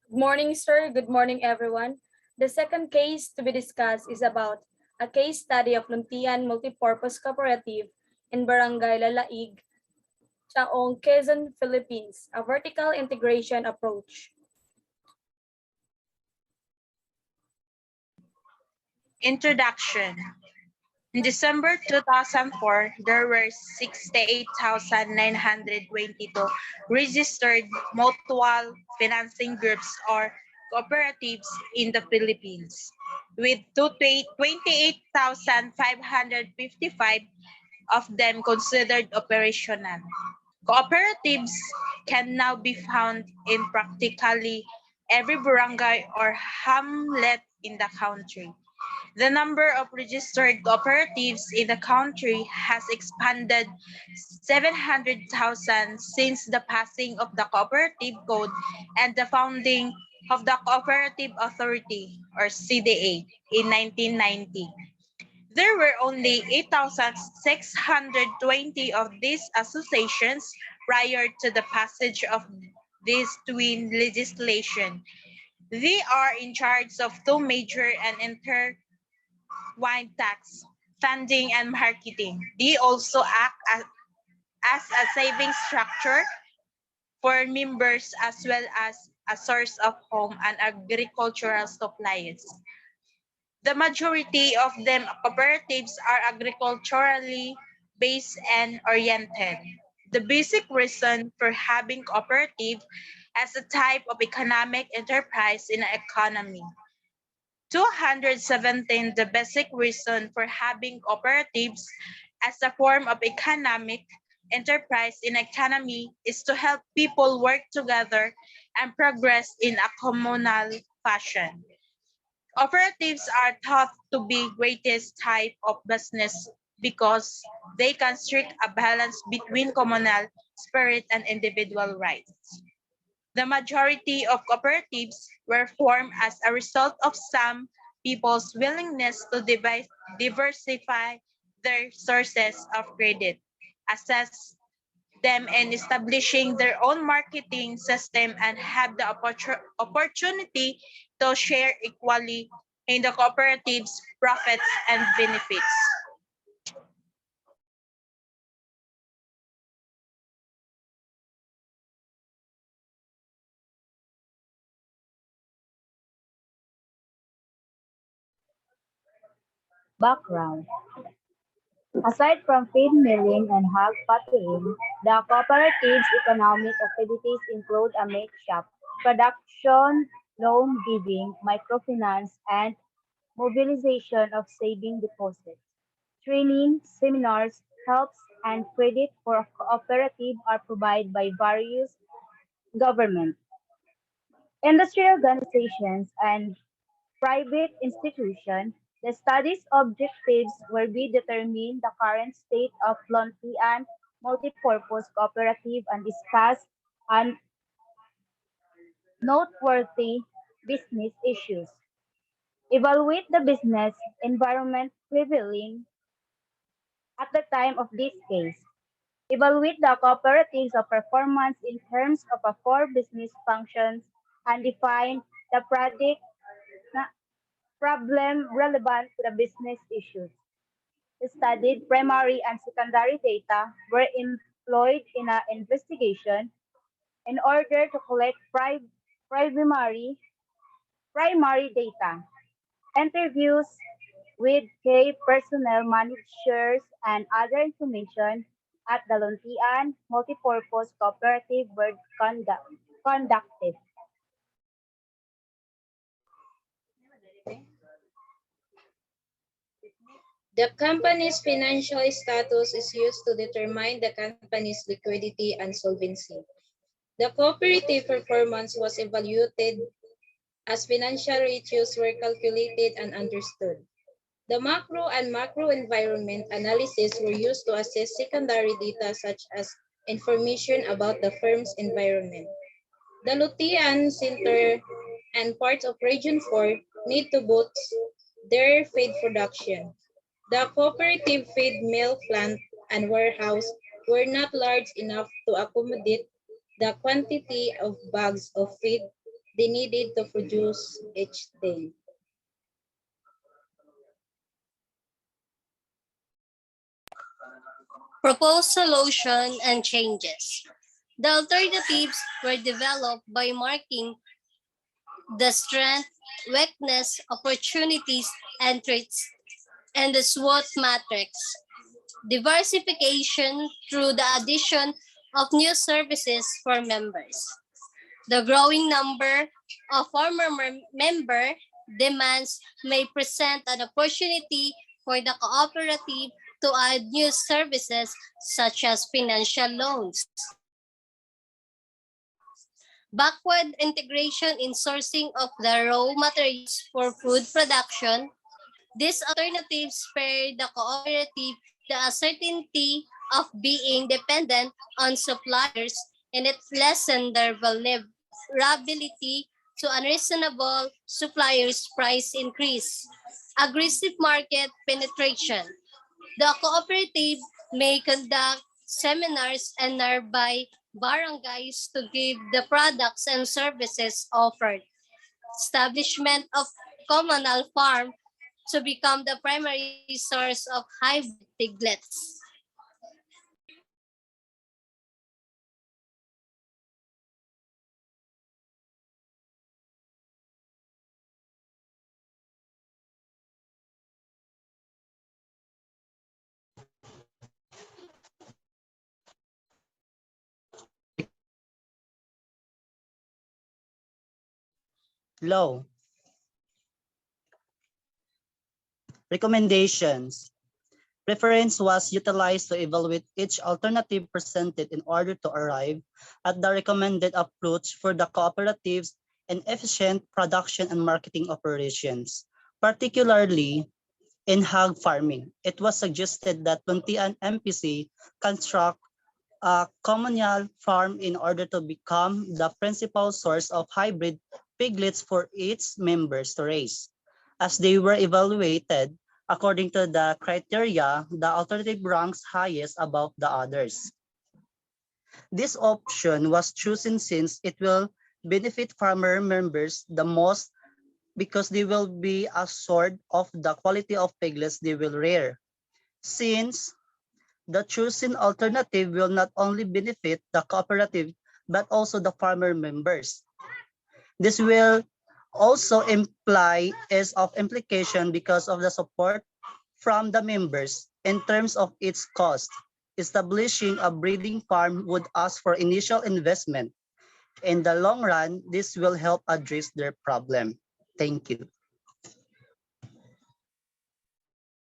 Good morning, sir. Good morning, everyone. The second case to be discussed is about a case study of Luntian Multipurpose Cooperative in Barangay Lalaig, Chaong, Quezon, Philippines, a vertical integration approach. Introduction. In December 2004, there were 68,922 registered mutual financing groups or cooperatives in the Philippines, with 28,555 of them considered operational. Cooperatives can now be found in practically every barangay or hamlet in the country. The number of registered cooperatives in the country has expanded 700,000 since the passing of the Cooperative Code and the founding of the Cooperative Authority, or CDA, in 1990. There were only 8,620 of these associations prior to the passage of this twin legislation. They are in charge of two major and intertwined tasks, funding and marketing. They also act as a saving structure for members as well as a source of home and agricultural supplies. The majority of them cooperatives are agriculturally based and oriented. The basic reason for having cooperative as a type of economic enterprise in an economy. 217, the basic reason for having cooperatives as a form of economic enterprise in economy is to help people work together and progress in a communal fashion. Cooperatives are thought to be greatest type of business because they can strike a balance between communal spirit and individual rights. The majority of cooperatives were formed as a result of some people's willingness to diversify their sources of credit, assess them in establishing their own marketing system, and have the opportunity to share equally in the cooperative's profits and benefits. Background. Aside from feed milling and hog fattening, the cooperative's economic activities include a meat shop, production, loan giving, microfinance, and mobilization of saving deposits. Training, seminars, helps, and credit for a cooperative are provided by various government, industry organizations, and private institutions. The study's objectives will be determine the current state of Luntian multipurpose cooperative and discuss un- noteworthy business issues. Evaluate the business environment prevailing at the time of this case. Evaluate the cooperatives of performance in terms of a core business functions and define the project problem relevant to the business issues. Studied primary and secondary data were employed in an investigation in order to collect primary, primary data. Interviews with key personnel, managers, and other information at the Luntian Multipurpose Cooperative were conducted. The company's financial status is used to determine the company's liquidity and solvency. The cooperative performance was evaluated as financial ratios were calculated and understood. The macro and macro environment analysis were used to assess secondary data such as information about the firm's environment. The Luntian Center and parts of Region 4 need to boost their feed production. The cooperative feed mill plant and warehouse were not large enough to accommodate the quantity of bags of feed they needed to produce each day. Proposed solution and changes. The alternatives were developed by marking the strength, weakness, opportunities, and threats, and the SWOT matrix. Diversification through the addition of new services for members. The growing number of former member demands may present an opportunity for the cooperative to add new services such as financial loans. Backward integration in sourcing of the raw materials for food production. These alternatives spare the cooperative the uncertainty of being dependent on suppliers, and it lessens their vulnerability to unreasonable suppliers' price increase. Aggressive market penetration. The cooperative may conduct seminars and nearby barangays to give the products and services offered. Establishment of communal farm to become the primary source of hybrid piglets. Law. Recommendations. Preference was utilized to evaluate each alternative presented in order to arrive at the recommended approach for the cooperatives and efficient production and marketing operations, particularly in hog farming. It was suggested that Luntian MPC construct a communal farm in order to become the principal source of hybrid piglets for its members to raise. As they were evaluated, according to the criteria, the alternative ranks highest above the others. This option was chosen since it will benefit farmer members the most because they will be assured of the quality of piglets they will rear. Since the chosen alternative will not only benefit the cooperative but also the farmer members. This will also imply is of implication because of the support from the members in terms of its cost. Establishing a breeding farm would ask for initial investment. In the long run, this will help address their problem. Thank you.